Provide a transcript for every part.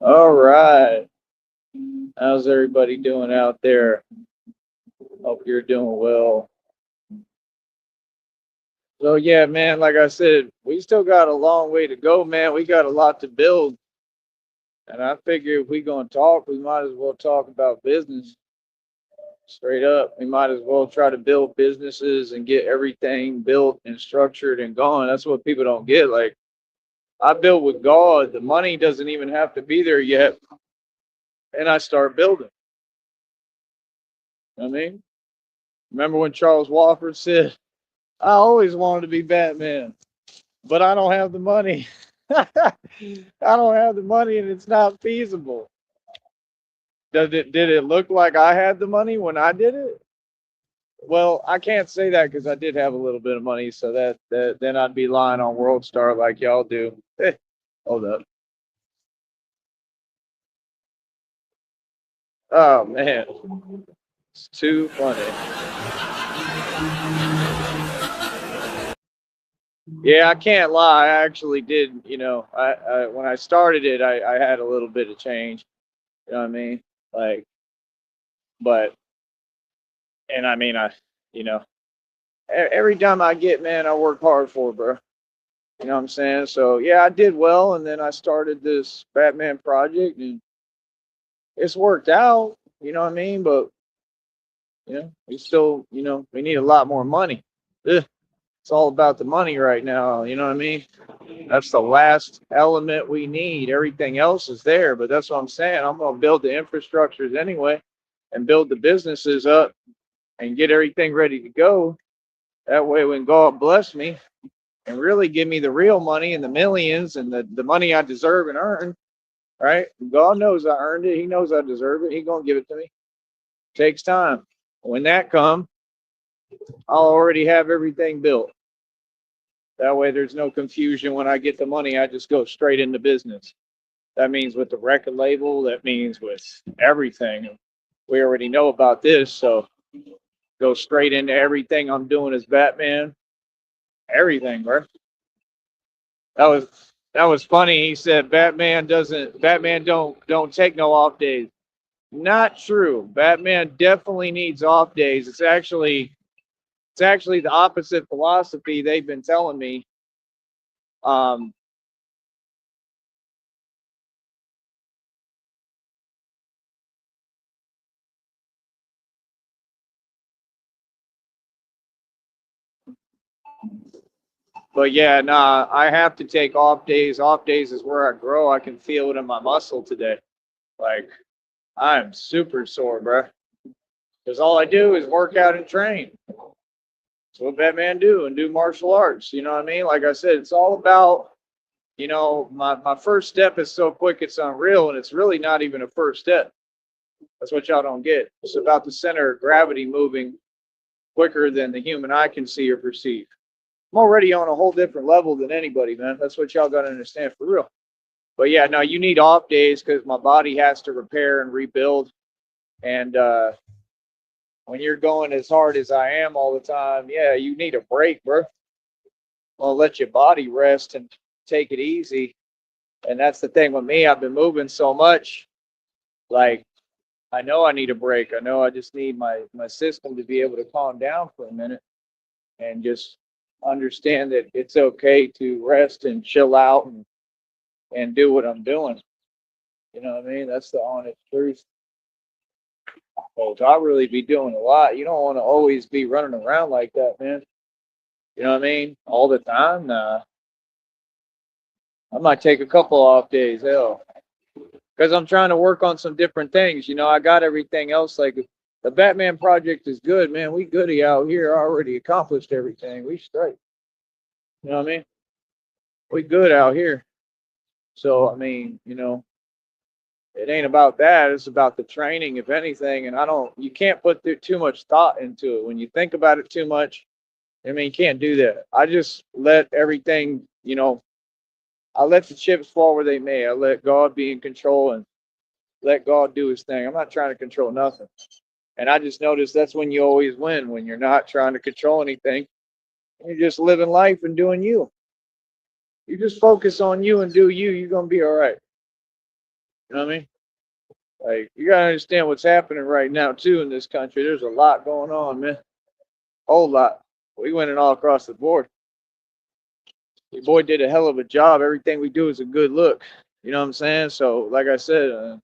All right. How's everybody doing out there? Hope you're doing well. So yeah, man, like I said, we still got a long way to go, man. We got a lot to build. And I figure if we gonna talk, we might as well talk about business. Straight up. We might as well try to build businesses and get everything built and structured and going. That's what people don't get. Like I build with God. The money doesn't even have to be there yet. And I start building. You know what I mean? Remember when Charles Wofford said, I always wanted to be Batman, but I don't have the money. I don't have the money and it's not feasible. Did it look like I had the money when I did it? Well, I can't say that because I did have a little bit of money, so that then I'd be lying on World Star like y'all do. Hold up. Oh man, it's too funny. Yeah, I can't lie. I actually did. I when I started it, I had a little bit of change. You know what I mean? Like, but and I mean, you know, every time I get, man, I work hard for, bro. You know what I'm saying? So yeah, I did well, and then I started this Batman project, and it's worked out. You know what I mean? But we still, we need a lot more money. Ugh, it's all about the money right now. You know what I mean? That's the last element we need. Everything else is there, but that's what I'm saying. I'm gonna build the infrastructures anyway, and build the businesses up, and get everything ready to go. That way, when God bless me and really give me the real money and the millions and the money I deserve and earn, right? God knows I earned it. He knows I deserve it. He gonna give it to me. Takes time. When that come, I'll already have everything built. That way, there's no confusion when I get the money. I just go straight into business. That means with the record label. That means with everything. We already know about this, so go straight into everything I'm doing as Batman. Everything, bro. That was funny. He said Batman don't take no off days. Not true. Batman definitely needs off days. It's actually the opposite philosophy they've been telling me. Um, but yeah, nah, I have to take off days. Off days is where I grow. I can feel it in my muscle today. Like I'm super sore, bro. Because all I do is work out and train. That's what Batman do and do martial arts. You know what I mean? Like I said, it's all about, my first step is so quick it's unreal, and it's really not even a first step. That's what y'all don't get. It's about the center of gravity moving quicker than the human eye can see or perceive. I'm already on a whole different level than anybody, man. That's what y'all got to understand for real. But yeah, no, you need off days because my body has to repair and rebuild. And when you're going as hard as I am all the time, yeah, you need a break, bro. Well, let your body rest and take it easy. And that's the thing with me. I've been moving so much. Like, I know I need a break. I know I just need my system to be able to calm down for a minute and just understand that it's okay to rest and chill out and do what I'm doing. You know what I mean? That's the honest truth. Because I really be doing a lot. You don't want to always be running around like that, man. You know what I mean? All the time. Nah. I might take a couple off days. Hell, because I'm trying to work on some different things. I got everything else. Like the Batman project is good, man. We goody out here. Already accomplished everything. We straight. You know what I mean? We good out here. So I mean, it ain't about that. It's about the training, if anything. And I don't. You can't put too much thought into it. When you think about it too much, I mean, you can't do that. I just let everything. I let the chips fall where they may. I let God be in control and let God do his thing. I'm not trying to control nothing. And I just noticed that's when you always win, when you're not trying to control anything. You're just living life and doing you. You just focus on you and do you, you're going to be all right. You know what I mean? Like, you gotta understand what's happening right now too in this country. There's a lot going on, man. Whole lot. We went in all across the board. Your boy did a hell of a job. Everything we do is a good look. You know what I'm saying? So, like I said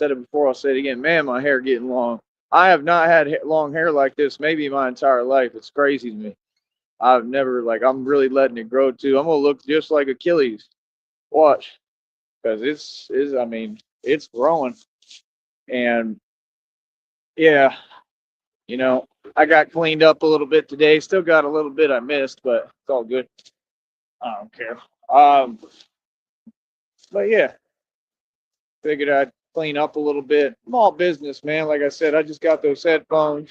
it before, I'll say it again. Man, my hair getting long. I have not had long hair like this maybe my entire life. It's crazy to me. I've never like. I'm really letting it grow too. I'm gonna look just like Achilles. Watch, because it's. I mean, it's growing, and yeah, you know, I got cleaned up a little bit today. Still got a little bit I missed, but it's all good. I don't care. Um, but yeah, figured I'd clean up a little bit. Small business, man. Like I said, I just got those headphones.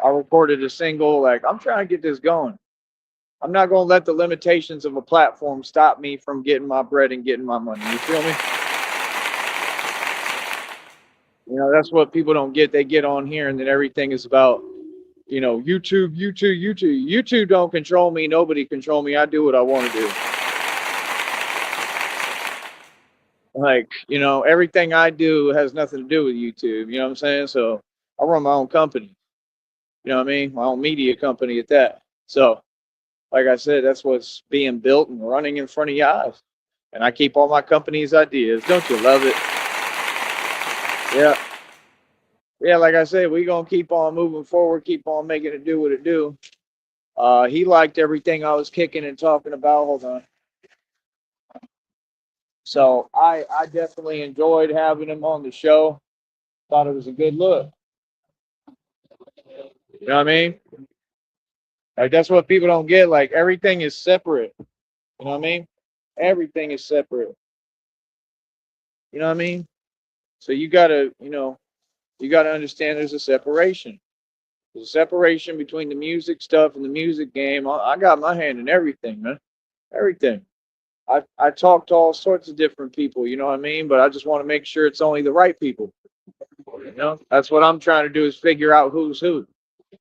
I recorded a single. Like, I'm trying to get this going. I'm not going to let the limitations of a platform stop me from getting my bread and getting my money. You feel me? You know, that's what people don't get. They get on here and then everything is about, YouTube, YouTube, YouTube. YouTube don't control me. Nobody control me. I do what I want to do. Like, everything I do has nothing to do with YouTube. You know what I'm saying? So I run my own company. You know what I mean? My own media company at that. So, like I said, that's what's being built and running in front of your eyes. And I keep all my company's ideas. Don't you love it? Yeah. Yeah, like I said, we gonna keep on moving forward, keep on making it do what it do. He liked everything I was kicking and talking about. Hold on. So I definitely enjoyed having him on the show. Thought it was a good look. You know what I mean? Like, that's what people don't get. Like, everything is separate. You know what I mean? Everything is separate. You know what I mean? So you gotta understand there's a separation. There's a separation between the music stuff and the music game. I got my hand in everything, man. Everything. I talk to all sorts of different people, you know what I mean? But I just want to make sure it's only the right people. That's what I'm trying to do is figure out who's who. You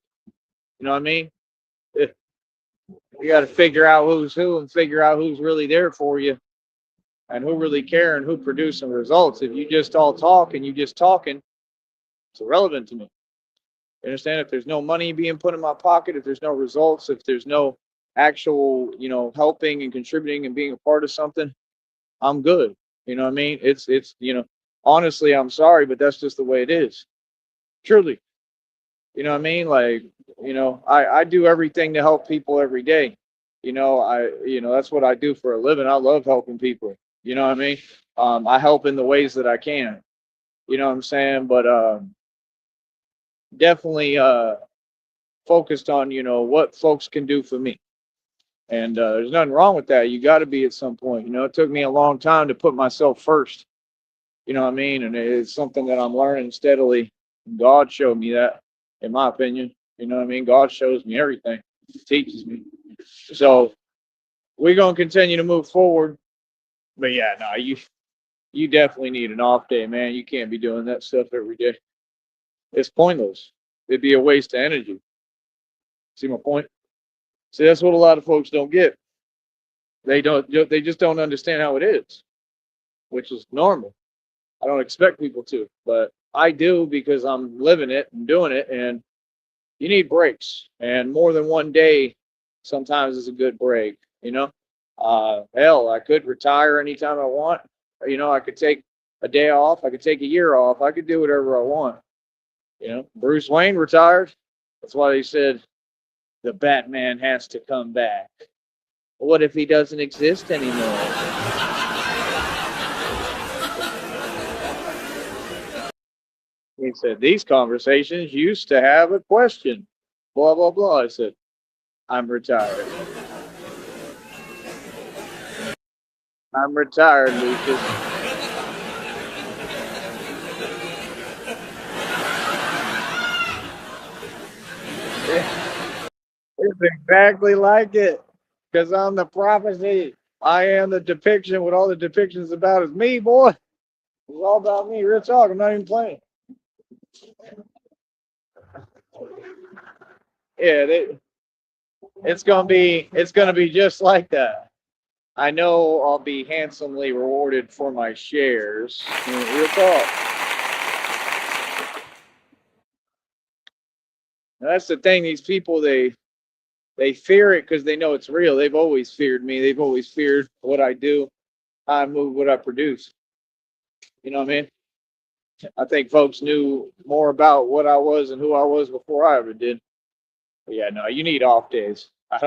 know what I mean? Eh, You got to figure out who's who and figure out who's really there for you and who really care and who producing results. If you just all talk and you just talking, it's irrelevant to me. You understand? If there's no money being put in my pocket, if there's no results, if there's no actual, helping and contributing and being a part of something, I'm good. You know what I mean? Honestly, I'm sorry, but that's just the way it is. Truly. You know what I mean? Like, I do everything to help people every day. That's what I do for a living. I love helping people. You know what I mean? I help in the ways that I can. You know what I'm saying? But definitely focused on, what folks can do for me. And there's nothing wrong with that. You got to be at some point. It took me a long time to put myself first. You know what I mean? And it's something that I'm learning steadily. God showed me that, in my opinion. You know what I mean? God shows me everything, teaches me. So we're gonna continue to move forward. But yeah, no, you definitely need an off day, man. You can't be doing that stuff every day. It's pointless. It'd be a waste of energy. See my point? See, that's what a lot of folks don't get. They don't. They just don't understand how it is, which is normal. I don't expect people to, but I do because I'm living it and doing it. And you need breaks, and more than one day sometimes is a good break. Hell, I could retire anytime I want. I could take a day off. I could take a year off. I could do whatever I want. Bruce Wayne retired. That's why he said the Batman has to come back. What if he doesn't exist anymore? He said, these conversations used to have a question. Blah, blah, blah. I said, I'm retired. I'm retired, Lucas. It's exactly like it. Because I'm the prophecy. I am the depiction. What all the depictions about is me, boy. It's all about me. Real talk. I'm not even playing. Yeah, it's gonna be just like that. I know I'll be handsomely rewarded for my shares. Real talk. And that's the thing. These people, they fear it because they know it's real. They've always feared me. They've always feared what I do, how I move, what I produce. You know what I mean? I think folks knew more about what I was and who I was before I ever did. But yeah, no, you need off days. I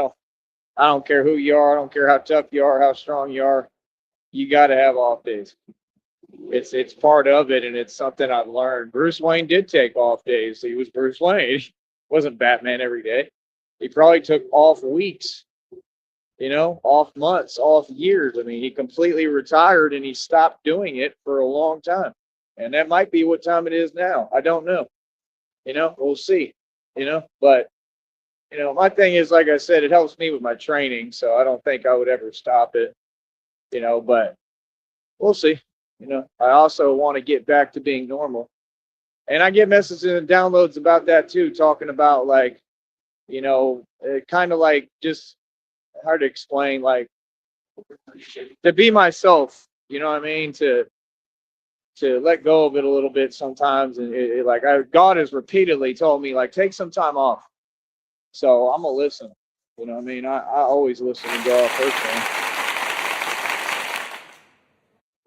don't care who you are. I don't care how tough you are, how strong you are. You got to have off days. It's part of it, and it's something I've learned. Bruce Wayne did take off days. He was Bruce Wayne. He wasn't Batman every day. He probably took off weeks, off months, off years. I mean, he completely retired and he stopped doing it for a long time. And that might be what time it is now. I don't know. We'll see. But my thing is, like I said, it helps me with my training, so I don't think I would ever stop it. But we'll see. I also want to get back to being normal. And I get messages and downloads about that too, talking about like, kind of like just hard to explain, like to be myself, you know what I mean? To let go of it a little bit sometimes. And God has repeatedly told me, like, take some time off. So I'm gonna listen. You know what I mean? I always listen to God personally.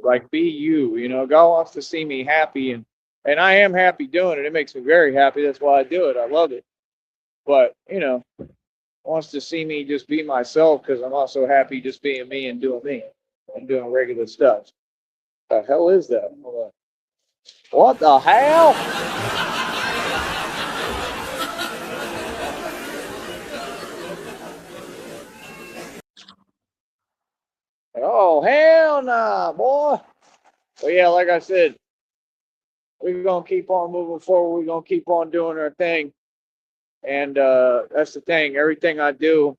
Like, be you, God wants to see me happy, and I am happy doing it. It makes me very happy. That's why I do it. I love it. But, wants to see me just be myself because I'm also happy just being me and doing regular stuff. The hell is that? What the hell? Oh, hell nah, boy. But yeah, like I said, we're going to keep on moving forward. We're going to keep on doing our thing. And that's the thing. Everything I do,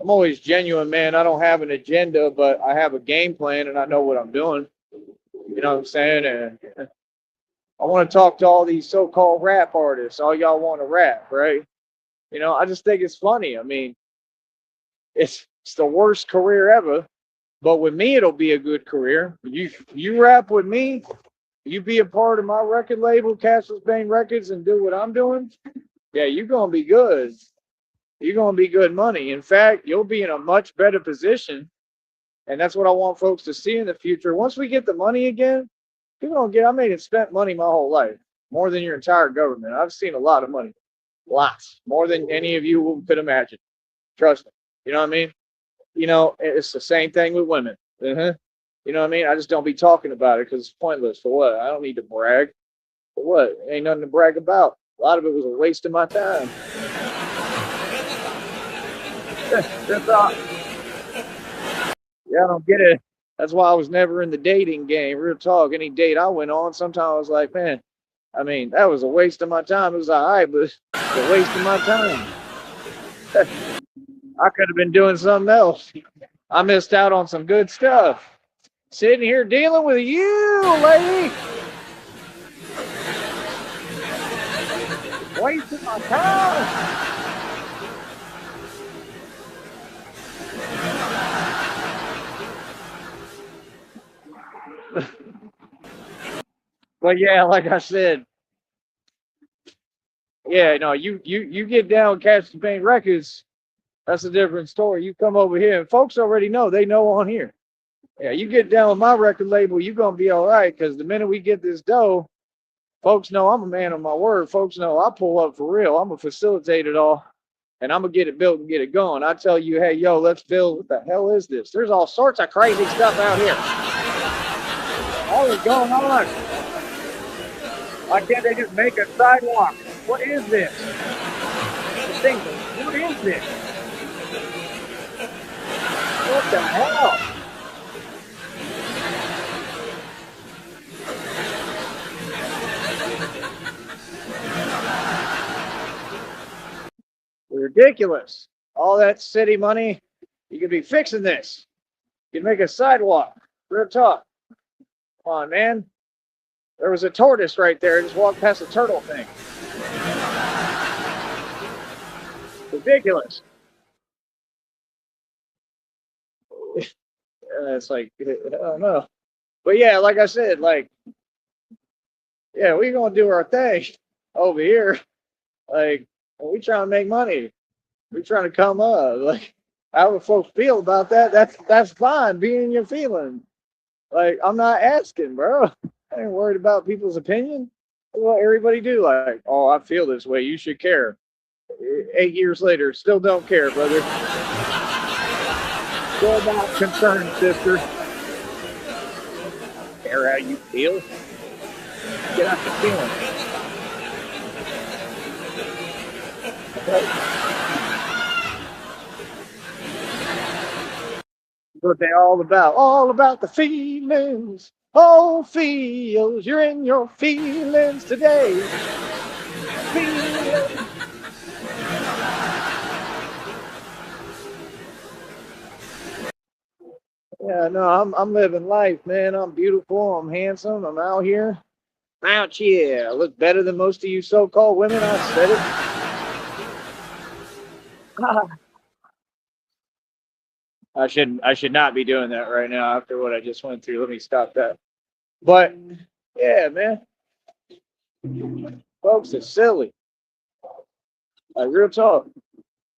I'm always genuine, man. I don't have an agenda, but I have a game plan and I know what I'm doing. You know what I'm saying? And I want to talk to all these so-called rap artists. All y'all want to rap, right? I just think it's funny. I mean, it's the worst career ever, but with me, it'll be a good career. You rap with me, you be a part of my record label, Castles Bane Records, and do what I'm doing. Yeah, you're gonna be good. You're gonna be good money. In fact, you'll be in a much better position, and that's what I want folks to see in the future. Once we get the money again, people don't get. I made and spent money my whole life, more than your entire government. I've seen a lot of money, lots more than any of you could imagine. Trust me. You know what I mean? It's the same thing with women. Uh-huh. You know what I mean? I just don't be talking about it because it's pointless. For what? I don't need to brag. For what? Ain't nothing to brag about. A lot of it was a waste of my time. That's all. Yeah, I don't get it. That's why I was never in the dating game. Real talk. Any date I went on, sometimes I was like, man, I mean, that was a waste of my time. It was all right, but it's a waste of my time. I could have been doing something else. I missed out on some good stuff. Sitting here dealing with you, lady. Wasting my time. But yeah, like I said, yeah, no, you get down Castles Bane Records, that's a different story. You come over here, and folks already know. They know on here. Yeah, you get down with my record label, you're gonna be all right. Because the minute we get this dough, folks know I'm a man of my word. Folks know I pull up for real. I'm gonna facilitate it all, and I'm gonna get it built and get it going. I tell you, hey, yo, let's build. What the hell is this? There's all sorts of crazy stuff out here. All is going on. Why can't they just make a sidewalk? What is this? What is this? What the hell? Ridiculous. All that city money, you could be fixing this. You could make a sidewalk. Real talk. Come on, man. There was a tortoise right there. Just walked past the turtle thing. Ridiculous. It's like, I don't know. But yeah, like I said, like, yeah, we gonna do our thing over here. Like, we trying to make money. We trying to come up. Like, however folks feel about that, that's fine. Be in your feeling. Like, I'm not asking, bro. I ain't worried about people's opinion. What everybody do? Like, oh, I feel this way. You should care. 8 years later, still don't care, brother. Still not concerned, sister. Care how you feel. Get out the feeling. What they all about the feelings. Oh, feels you're in your feelings today. Feelings. Yeah, no, I'm living life, man. I'm beautiful. I'm handsome. I'm out here. Out here. I look better than most of you so-called women. I said it. I should not be doing that right now after what I just went through. Let me stop that. But yeah, man, folks are silly. Like real talk.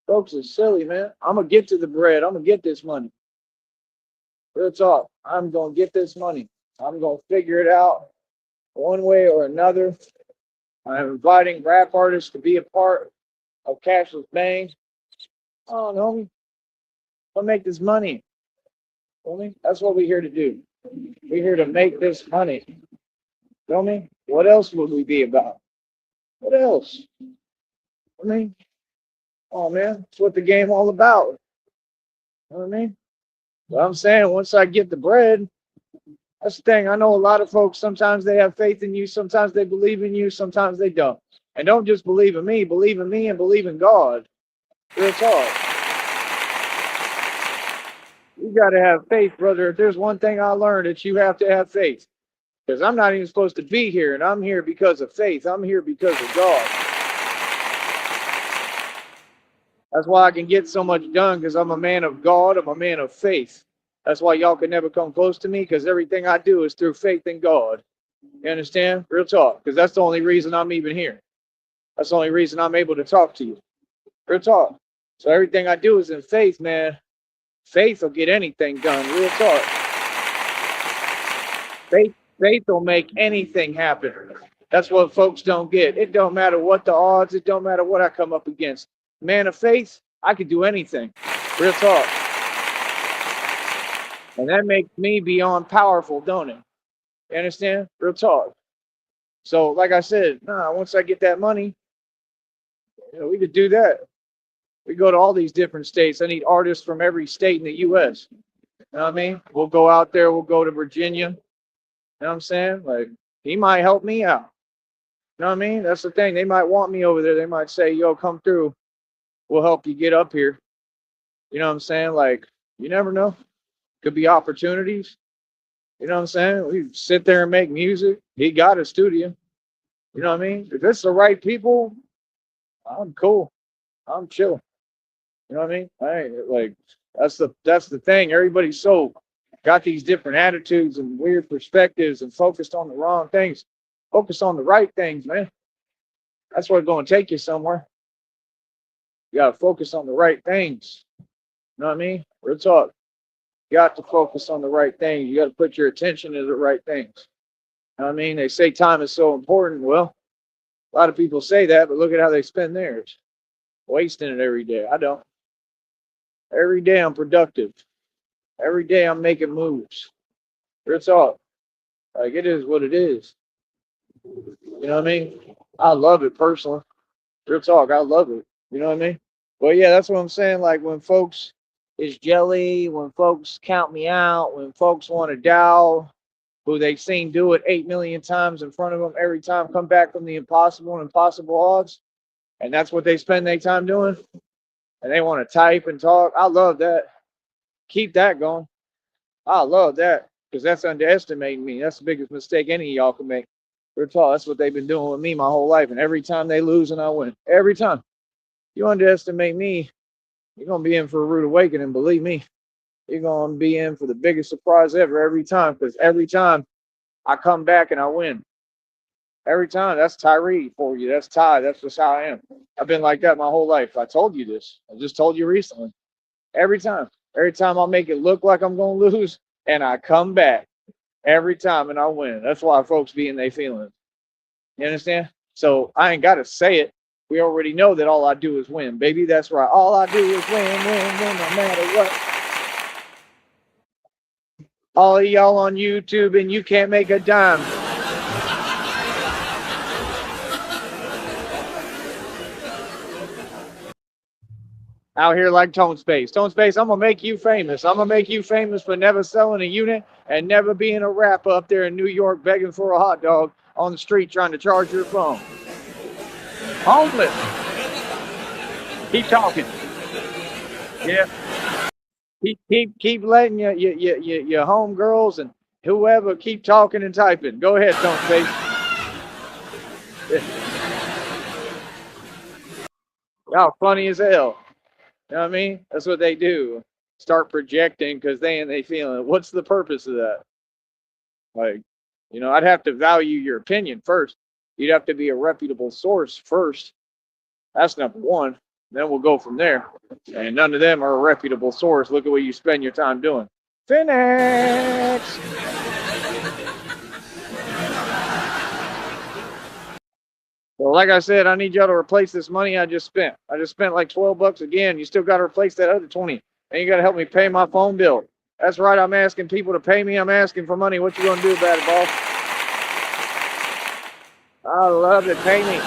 Folks are silly, man. I'm gonna get to the bread. I'm gonna get this money. Real talk. I'm gonna get this money. I'm gonna figure it out one way or another. I'm inviting rap artists to be a part of Cashless Bang. Oh, homie, I'll make this money. Homie, that's what we're here to do. We're here to make this money. Feel me? What else would we be about? What else? I mean, oh man, that's what the game all about. You know what I mean? But I'm saying once I get the bread, that's the thing. I know a lot of folks, sometimes they have faith in you, sometimes they believe in you, sometimes they don't. And don't just believe in me and believe in God. Real talk. You got to have faith, brother. If there's one thing I learned, it's you have to have faith. Because I'm not even supposed to be here, and I'm here because of faith. I'm here because of God. That's why I can get so much done, because I'm a man of God. I'm a man of faith. That's why y'all can never come close to me, because everything I do is through faith in God. You understand? Real talk. Because that's the only reason I'm even here. That's the only reason I'm able to talk to you. Real talk. So everything I do is in faith, man. Faith will get anything done. Real talk. Faith will make anything happen. That's what folks don't get. It don't matter what the odds. It don't matter what I come up against. Man of faith, I could do anything. Real talk. And that makes me beyond powerful, don't it? You understand? Real talk. So, like I said, once I get that money, we could do that. We go to all these different states. I need artists from every state in the U.S. You know what I mean? We'll go out there. We'll go to Virginia. You know what I'm saying? Like, he might help me out. You know what I mean? That's the thing. They might want me over there. They might say, yo, come through. We'll help you get up here. You know what I'm saying? Like, you never know. Could be opportunities. You know what I'm saying? We sit there and make music. He got a studio. You know what I mean? If it's the right people, I'm cool. I'm chill. You know what I mean? I ain't like that's the thing. Everybody's so got these different attitudes and weird perspectives and focused on the wrong things. Focus on the right things, man. That's what's going to take you somewhere. You got to focus on the right things. You know what I mean? Real talk. You got to focus on the right things. You got to put your attention to the right things. You know what I mean? They say time is so important. Well, a lot of people say that, but look at how they spend theirs. Wasting it every day. I don't. Every day I'm productive. Every day I'm making moves. Real talk. Like it is what it is. You know what I mean? I love it personally. Real talk. I love it. You know what I mean? Well, yeah, that's what I'm saying. Like when folks is jelly, when folks count me out, when folks want to doubt who they've seen do it 8 million times in front of them every time, come back from the impossible and impossible odds. And that's what they spend their time doing. And they want to type and talk. I love that. Keep that going. I love that because that's underestimating me. That's the biggest mistake any of y'all can make. Real talk. That's what they've been doing with me my whole life. And every time they lose and I win. Every time. You underestimate me, you're going to be in for a rude awakening. Believe me. You're gonna be in for the biggest surprise ever every time, because every time I come back and I win. Every time. That's Tyree for you. That's Ty. That's just how I am. I've been like that my whole life. I told you this. I just told you recently. Every time. Every time I'll make it look like I'm gonna lose, and I come back every time and I win. That's why folks be in their feelings. You understand? So I ain't gotta say it. We already know that all I do is win, baby. That's right. All I do is win, win, win, no matter what. All of y'all on YouTube and you can't make a dime. Out here like Tone Space. Tone Space, I'm gonna make you famous. I'm gonna make you famous for never selling a unit and never being a rapper up there in New York begging for a hot dog on the street trying to charge your phone. Homeless. Keep talking. Yeah. Keep letting your homegirls and whoever keep talking and typing. Go ahead, Tone Space. Y'all funny as hell. You know what I mean? That's what they do. Start projecting because they feeling. What's the purpose of that? Like, I'd have to value your opinion first. You'd have to be a reputable source first. That's number one. Then we'll go from there. And none of them are a reputable source. Look at what you spend your time doing. Phoenix! Well, like I said, I need y'all to replace this money I just spent. I just spent like $12 again. You still got to replace that other 20. And you got to help me pay my phone bill. That's right. I'm asking people to pay me. I'm asking for money. What you going to do about it, boss? I love it. Pay me.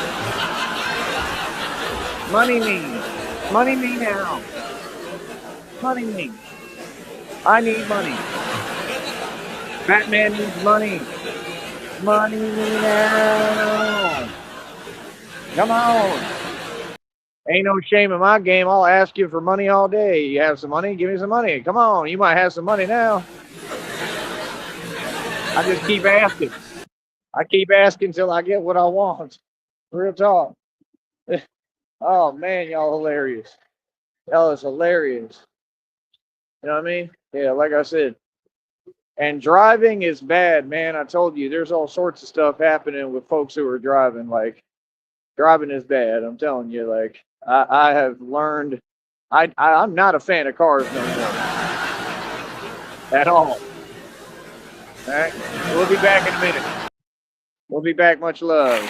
Money me. Money me now. Money me. I need money. Batman needs money. Money me now. Come on. Ain't no shame in my game. I'll ask you for money all day. You have some money? Give me some money. Come on. You might have some money now. I just keep asking. I keep asking till I get what I want. Real talk. Oh, man, y'all hilarious. Y'all is hilarious. You know what I mean? Yeah, like I said. And driving is bad, man. I told you, there's all sorts of stuff happening with folks who are driving. Like, driving is bad. I'm telling you, like, I have learned, I'm not a fan of cars no more. At all. All right? We'll be back in a minute. We'll be back. Much love.